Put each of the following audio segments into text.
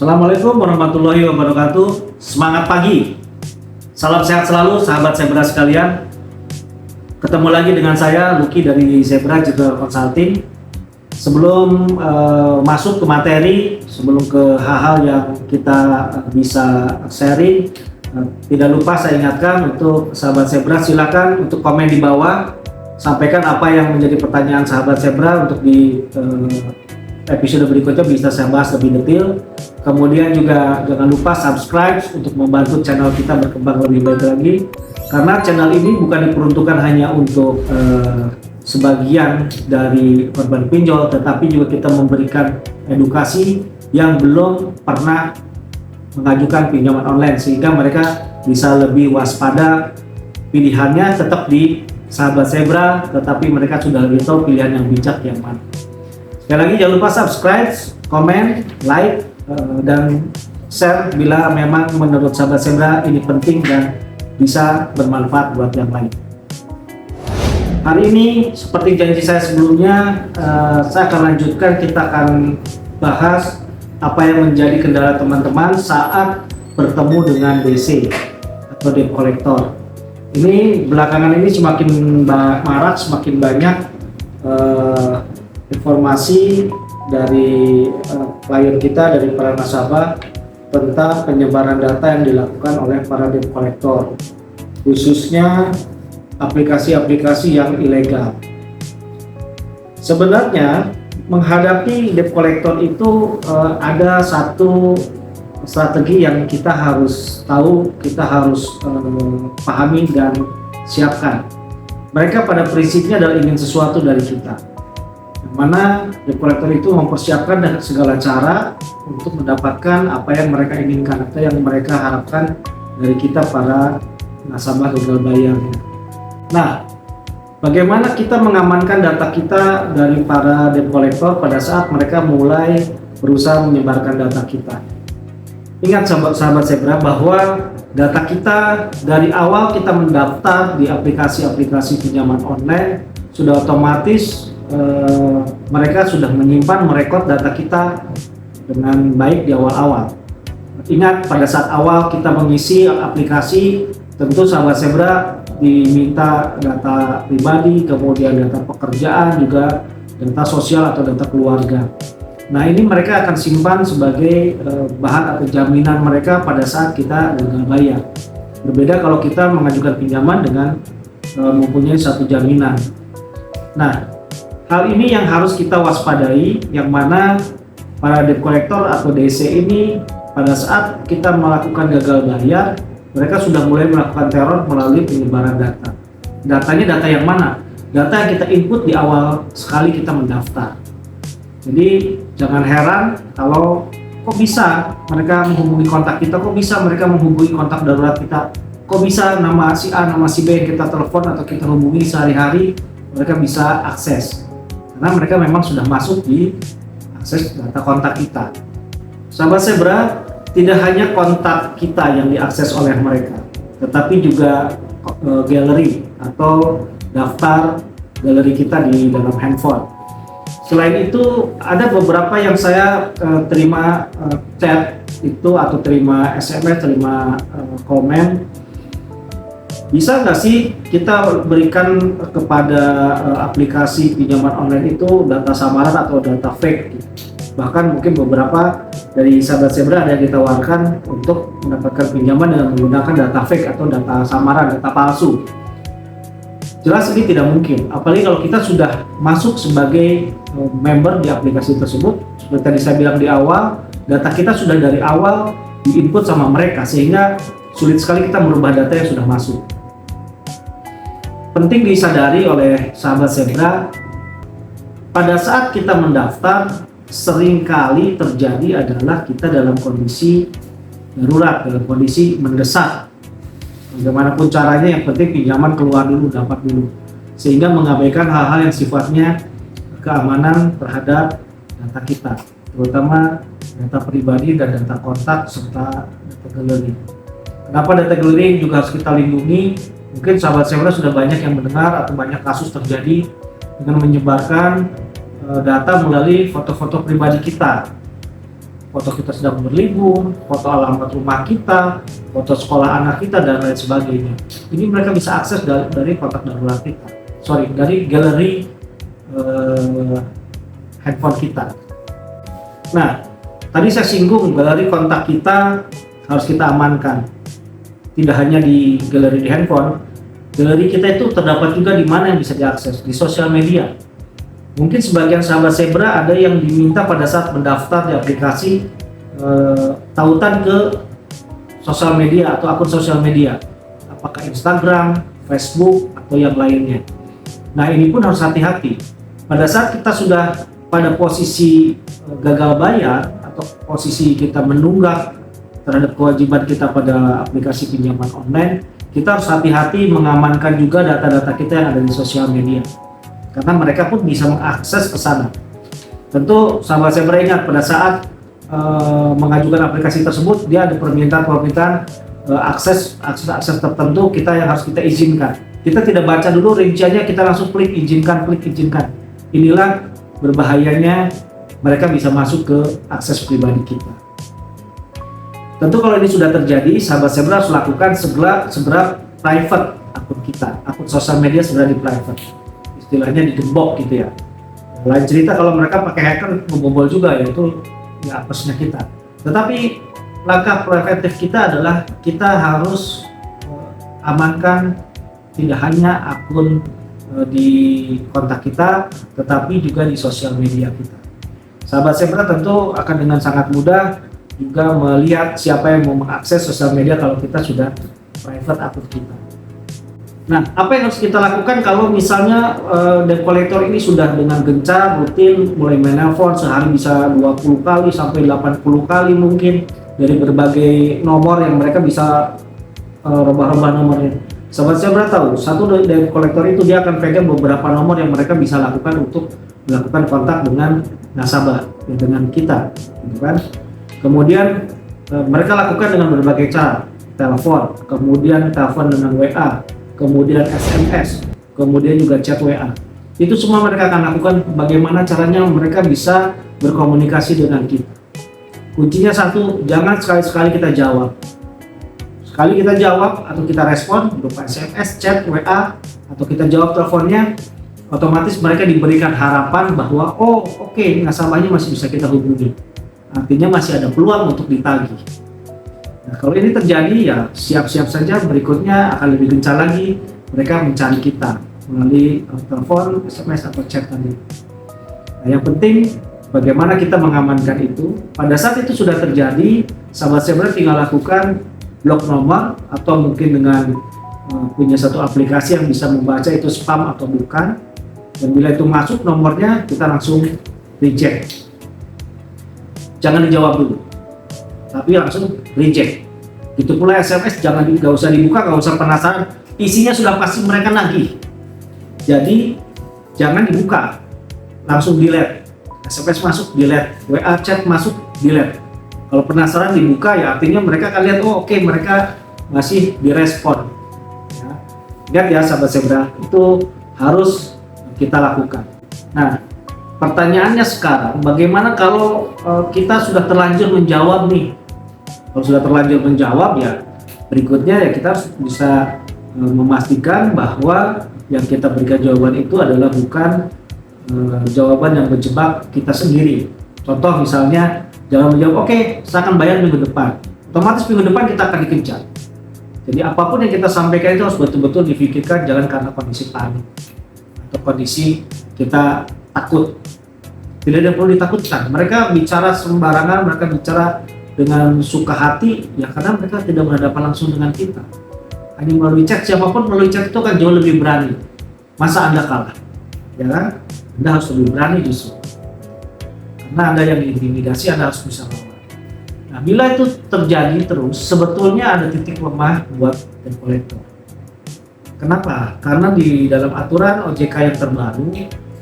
Assalamualaikum warahmatullahi wabarakatuh. Semangat pagi. Salam sehat selalu sahabat Zebra sekalian. Ketemu lagi dengan saya Lucky dari Zebra Digital Consulting. Sebelum masuk ke materi, sebelum ke hal-hal yang kita bisa sharing, tidak lupa saya ingatkan untuk sahabat Zebra, silakan untuk komen di bawah, sampaikan apa yang menjadi pertanyaan sahabat Zebra untuk di episode berikutnya bisa saya bahas lebih detail. Kemudian juga jangan lupa subscribe untuk membantu channel kita berkembang lebih baik lagi, karena channel ini bukan diperuntukkan hanya untuk sebagian dari korban pinjol, tetapi juga kita memberikan edukasi yang belum pernah mengajukan pinjaman online, sehingga mereka bisa lebih waspada. Pilihannya tetap di sahabat Zebra, tetapi mereka sudah lebih tahu pilihan yang bijak yang mana. Sekali lagi jangan lupa subscribe, komen, like, dan share bila memang menurut sahabat Zebra ini penting dan bisa bermanfaat buat yang lain. Hari ini seperti janji saya sebelumnya, saya akan lanjutkan, kita akan bahas apa yang menjadi kendala teman-teman saat bertemu dengan DC atau debt collector. Ini belakangan ini semakin marak, semakin banyak informasi dari klien kita, dari para nasabah tentang penyebaran data yang dilakukan oleh para debt collector, khususnya aplikasi-aplikasi yang ilegal. Sebenarnya menghadapi debt collector itu ada satu strategi yang kita harus tahu, kita harus pahami dan siapkan. Mereka pada prinsipnya adalah ingin sesuatu dari kita, mana debt collector itu mempersiapkan dengan segala cara untuk mendapatkan apa yang mereka inginkan atau yang mereka harapkan dari kita para nasabah gagal bayar. Nah, bagaimana kita mengamankan data kita dari para debt collector pada saat mereka mulai berusaha menyebarkan data kita? Ingat sahabat Zebra bahwa data kita dari awal kita mendaftar di aplikasi-aplikasi pinjaman online sudah otomatis mereka sudah menyimpan, merekod data kita dengan baik di awal-awal. Ingat, pada saat awal kita mengisi aplikasi, tentu sahabat Zebra diminta data pribadi, kemudian data pekerjaan, juga data sosial atau data keluarga. Nah, ini mereka akan simpan sebagai bahan atau jaminan mereka pada saat kita gagal bayar. Berbeda kalau kita mengajukan pinjaman dengan mempunyai satu jaminan. Nah, hal ini yang harus kita waspadai, yang mana para debt collector atau DC ini pada saat kita melakukan gagal bayar, mereka sudah mulai melakukan teror melalui penyebaran data. Datanya data yang mana? Data yang kita input di awal sekali kita mendaftar. Jadi jangan heran kalau kok bisa mereka menghubungi kontak kita, kok bisa mereka menghubungi kontak darurat kita, kok bisa nama si A, nama si B yang kita telepon atau kita hubungi sehari-hari mereka bisa akses. Karena mereka memang sudah masuk di akses data kontak kita. Sahabat Zebra, tidak hanya kontak kita yang diakses oleh mereka, tetapi juga galeri atau daftar galeri kita di dalam handphone. Selain itu, ada beberapa yang saya terima chat itu atau terima SMS, terima komen. Bisa nggak sih kita berikan kepada aplikasi pinjaman online itu data samaran atau data fake? Bahkan mungkin beberapa dari sahabat Zebra ada yang ditawarkan untuk mendapatkan pinjaman dengan menggunakan data fake atau data samaran, data palsu. Jelas ini tidak mungkin, apalagi kalau kita sudah masuk sebagai member di aplikasi tersebut. Seperti tadi saya bilang di awal, data kita sudah dari awal diinput sama mereka, sehingga sulit sekali kita merubah data yang sudah masuk. Penting disadari oleh sahabat Zebra, pada saat kita mendaftar, seringkali terjadi adalah kita dalam kondisi darurat, dalam kondisi mendesak. Bagaimanapun caranya, yang penting pinjaman keluar dulu, dapat dulu, sehingga mengabaikan hal-hal yang sifatnya keamanan terhadap data kita, terutama data pribadi dan data kontak serta data galeri. Kenapa data galeri juga harus kita lindungi? Mungkin sahabat Zebra sudah banyak yang mendengar atau banyak kasus terjadi dengan menyebarkan data melalui foto-foto pribadi kita. foto kita sedang berlibur, foto alamat rumah kita, foto sekolah anak kita, dan lain sebagainya. Ini mereka bisa akses dari kontak darurat kita, dari galeri handphone kita. Nah, tadi saya singgung galeri kontak kita harus kita amankan. Tidak hanya di galeri di handphone, galeri kita itu terdapat juga di mana yang bisa diakses, di sosial media. Mungkin sebagian sahabat Zebra ada yang diminta pada saat mendaftar di aplikasi tautan ke sosial media atau akun sosial media, apakah Instagram, Facebook, atau yang lainnya. Nah, ini pun harus hati-hati. Pada saat kita sudah pada posisi gagal bayar atau posisi kita menunggak terhadap kewajiban kita pada aplikasi pinjaman online, kita harus hati-hati mengamankan juga data-data kita yang ada di sosial media, karena mereka pun bisa mengakses ke sana. Tentu sahabat Zebra ingat, pada saat mengajukan aplikasi tersebut, dia ada permintaan akses tertentu kita yang harus kita izinkan. Kita tidak baca dulu rinciannya, kita langsung klik izinkan. Inilah berbahayanya mereka bisa masuk ke akses pribadi kita. Tentu kalau ini sudah terjadi, sahabat Zebra harus lakukan segera private akun kita, akun sosial media segera di private, istilahnya digembok gitu ya. Lain cerita kalau mereka pakai hacker membobol juga, yaitu ya apesnya kita. Tetapi langkah preventif kita adalah kita harus amankan tidak hanya akun di kontak kita, tetapi juga di sosial media kita. Sahabat Zebra tentu akan dengan sangat mudah juga melihat siapa yang mau mengakses sosial media kalau kita sudah private akun kita. Nah, apa yang harus kita lakukan kalau misalnya debt collector ini sudah dengan gencar, rutin, mulai menelpon sehari bisa 20 kali sampai 80 kali mungkin dari berbagai nomor yang mereka bisa rubah-rubah nomornya. Sahabat Zebra tahu, satu debt collector itu dia akan pegang beberapa nomor yang mereka bisa lakukan untuk melakukan kontak dengan nasabah, ya, dengan kita, gitu kan? Kemudian mereka lakukan dengan berbagai cara, telepon, kemudian telepon dengan WA, kemudian SMS, kemudian juga chat WA. Itu semua mereka akan lakukan. Bagaimana caranya mereka bisa berkomunikasi dengan kita? Kuncinya satu, jangan sekali-sekali kita jawab. Sekali kita jawab atau kita respon berupa SMS, chat, WA, atau kita jawab teleponnya, otomatis mereka diberikan harapan bahwa oke, nasabahnya masih bisa kita hubungi. Artinya masih ada peluang untuk ditagih. Nah, kalau ini terjadi, ya siap-siap saja berikutnya akan lebih gencar lagi mereka mencari kita melalui telepon, SMS, atau chat tadi. Nah, yang penting bagaimana kita mengamankan itu. Pada saat itu sudah terjadi, sahabat Zebra tinggal lakukan blok nomor, atau mungkin dengan punya satu aplikasi yang bisa membaca itu spam atau bukan. Dan bila itu masuk nomornya, kita langsung reject. Jangan dijawab dulu, tapi langsung reject. Itu pula SMS, nggak usah dibuka, nggak usah penasaran. Isinya sudah pasti mereka nagih. Jadi jangan dibuka, langsung delete. SMS masuk, delete. WA chat masuk, delete. Kalau penasaran dibuka, ya artinya mereka akan lihat, oke, mereka masih direspon. Ya. Ingat ya sahabat Zebra, itu harus kita lakukan. Nah, pertanyaannya sekarang, bagaimana kalau kita sudah terlanjur menjawab nih? Kalau sudah terlanjur menjawab, ya berikutnya ya kita harus bisa memastikan bahwa yang kita berikan jawaban itu adalah bukan jawaban yang menjebak kita sendiri. Contoh misalnya, jangan menjawab, oke, saya akan bayar minggu depan. Otomatis minggu depan kita akan dikejar. Jadi apapun yang kita sampaikan itu harus betul-betul difikirkan, jangan karena kondisi panik atau kondisi kita takut. Tidak ada yang perlu ditakutkan. Mereka bicara sembarangan, mereka bicara dengan suka hati, ya karena mereka tidak berhadapan langsung dengan kita. Hanya melalui chat, siapapun melalui chat itu akan jauh lebih berani. Masa Anda kalah? Ya kan? Anda harus lebih berani justru. Karena Anda yang diintimidasi, Anda harus bisa lawan. Nah, bila itu terjadi terus, sebetulnya ada titik lemah buat debt collector. Kenapa? Karena di dalam aturan OJK yang terbaru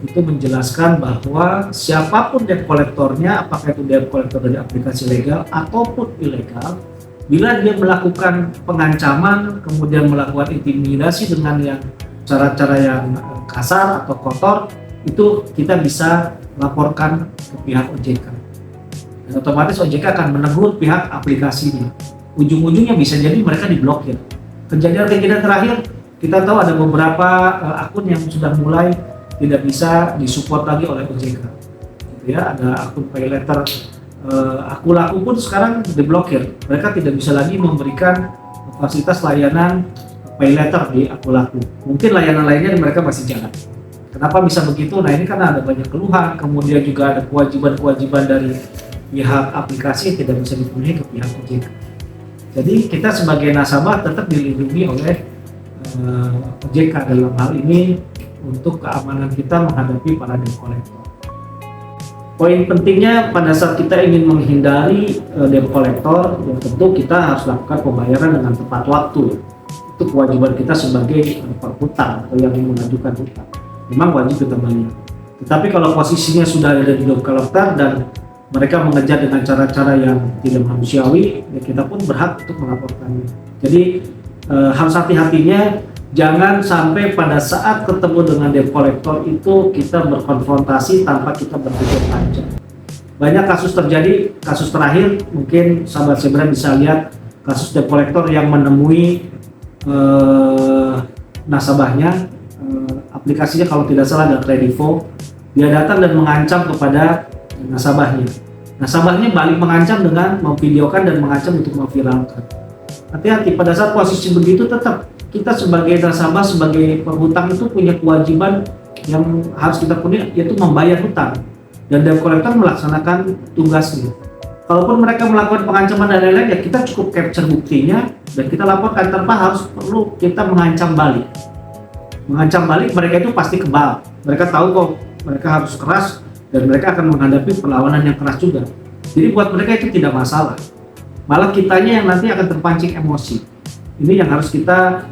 itu menjelaskan bahwa siapapun debt collectornya, apakah itu debt collector dari aplikasi legal ataupun ilegal, bila dia melakukan pengancaman, kemudian melakukan intimidasi dengan yang cara-cara yang kasar atau kotor, itu kita bisa laporkan ke pihak OJK. dan otomatis OJK akan menegur pihak aplikasinya. Ujung-ujungnya bisa jadi mereka diblokir. Kejadian terakhir kita tahu ada beberapa akun yang sudah mulai tidak bisa disupport lagi oleh OJK. Gitu ya, ada akun paylater Aku Laku pun sekarang diblokir. Mereka tidak bisa lagi memberikan fasilitas layanan paylater di Aku Laku. Mungkin layanan lainnya mereka masih jalan. Kenapa bisa begitu? Nah, ini karena ada banyak keluhan, kemudian juga ada kewajiban-kewajiban dari pihak aplikasi yang tidak bisa dipenuhi ke pihak OJK. Jadi kita sebagai nasabah tetap dilindungi oleh OJK dalam hal ini untuk keamanan kita menghadapi para debt collector. Poin pentingnya pada saat kita ingin menghindari debt collector, ya tentu kita harus lakukan pembayaran dengan tepat waktu. Itu kewajiban kita sebagai penghutang atau yang mengajukan hutang. Memang wajib kita bayar. Tetapi kalau posisinya sudah ada di debt collector dan mereka mengejar dengan cara-cara yang tidak manusiawi, ya kita pun berhak untuk melaporkannya. Jadi harus hati-hatinya, jangan sampai pada saat ketemu dengan debt collector itu kita berkonfrontasi tanpa kita berpikir panjang. Banyak kasus terjadi, kasus terakhir mungkin sahabat Zebra bisa lihat kasus debt collector yang menemui nasabahnya, aplikasinya kalau tidak salah ada Kredivo. Dia datang dan mengancam kepada nasabahnya. Nasabahnya balik mengancam dengan memvideokan dan mengancam untuk memviralkan. Hati-hati, pada saat posisi begitu tetap kita sebagai nasabah, sebagai penghutang itu punya kewajiban yang harus kita penuhi, yaitu membayar hutang. Dan debt collector melaksanakan tugasnya. Kalaupun mereka melakukan pengancaman dan lain-lain, ya kita cukup capture buktinya dan kita laporkan tanpa harus perlu kita mengancam balik. Mengancam balik, mereka itu pasti kebal. Mereka tahu kok mereka harus keras dan mereka akan menghadapi perlawanan yang keras juga. Jadi buat mereka itu tidak masalah. Malah kitanya yang nanti akan terpancing emosi. Ini yang harus kita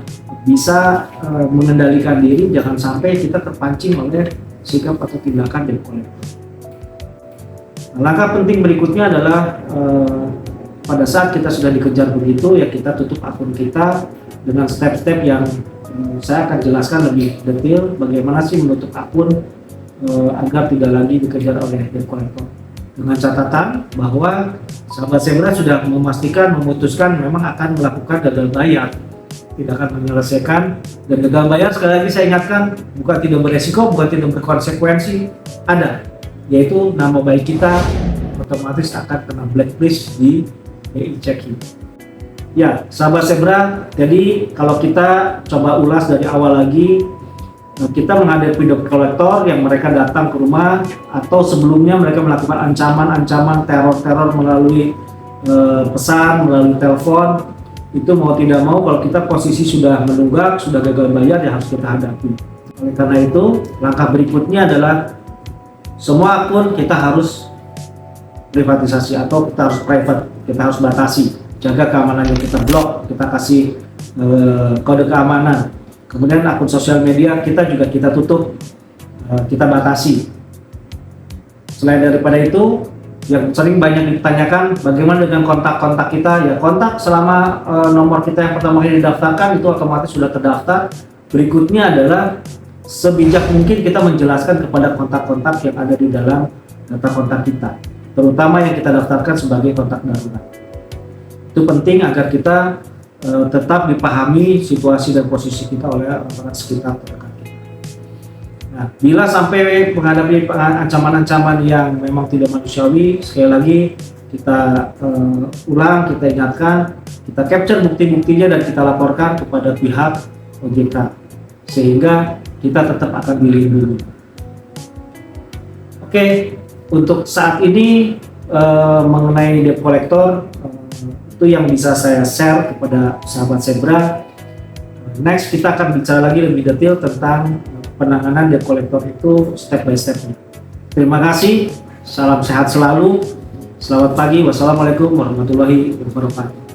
bisa mengendalikan diri, jangan sampai kita terpancing oleh sikap atau tindakan debt collector. Langkah penting berikutnya adalah pada saat kita sudah dikejar begitu, ya kita tutup akun kita dengan step-step yang saya akan jelaskan lebih detail bagaimana sih menutup akun agar tidak lagi dikejar oleh debt collector. Dengan catatan bahwa sahabat Zebra sudah memutuskan memang akan melakukan gagal bayar, tidak akan menyelesaikan. Dan gagal bayar, sekali lagi saya ingatkan, bukan tidak beresiko, bukan tidak berkonsekuensi, ada, yaitu nama baik kita otomatis akan kena blacklist di BI Checking. Ya, sahabat Zebra, jadi kalau kita coba ulas dari awal lagi, kita menghadapi debt collector yang mereka datang ke rumah atau sebelumnya mereka melakukan ancaman-ancaman, teror-teror melalui pesan, melalui telepon. Itu mau tidak mau, kalau kita posisi sudah menunggak, sudah gagal bayar, ya harus kita hadapi. Oleh karena itu, langkah berikutnya adalah semua akun kita harus privatisasi atau kita harus private, kita harus batasi, jaga keamanannya, kita blok, kita kasih kode keamanan. Kemudian akun sosial media kita juga kita tutup, kita batasi. Selain daripada itu, yang sering banyak ditanyakan bagaimana dengan kontak-kontak kita, ya kontak selama nomor kita yang pertama kali didaftarkan itu otomatis sudah terdaftar. Berikutnya adalah sebijak mungkin kita menjelaskan kepada kontak-kontak yang ada di dalam data kontak kita, terutama yang kita daftarkan sebagai kontak darurat. Itu penting agar kita tetap dipahami situasi dan posisi kita oleh orang-orang sekitar terdekat kita. Nah, bila sampai menghadapi ancaman-ancaman yang memang tidak manusiawi, sekali lagi kita ulang, kita ingatkan, kita capture bukti-buktinya dan kita laporkan kepada pihak OJK sehingga kita tetap akan dilindungi. Oke, untuk saat ini mengenai debt collector itu yang bisa saya share kepada sahabat Zebra. Next kita akan bicara lagi lebih detail tentang penanganan debt collector itu step by step. Terima kasih, salam sehat selalu, selamat pagi, wassalamualaikum warahmatullahi wabarakatuh.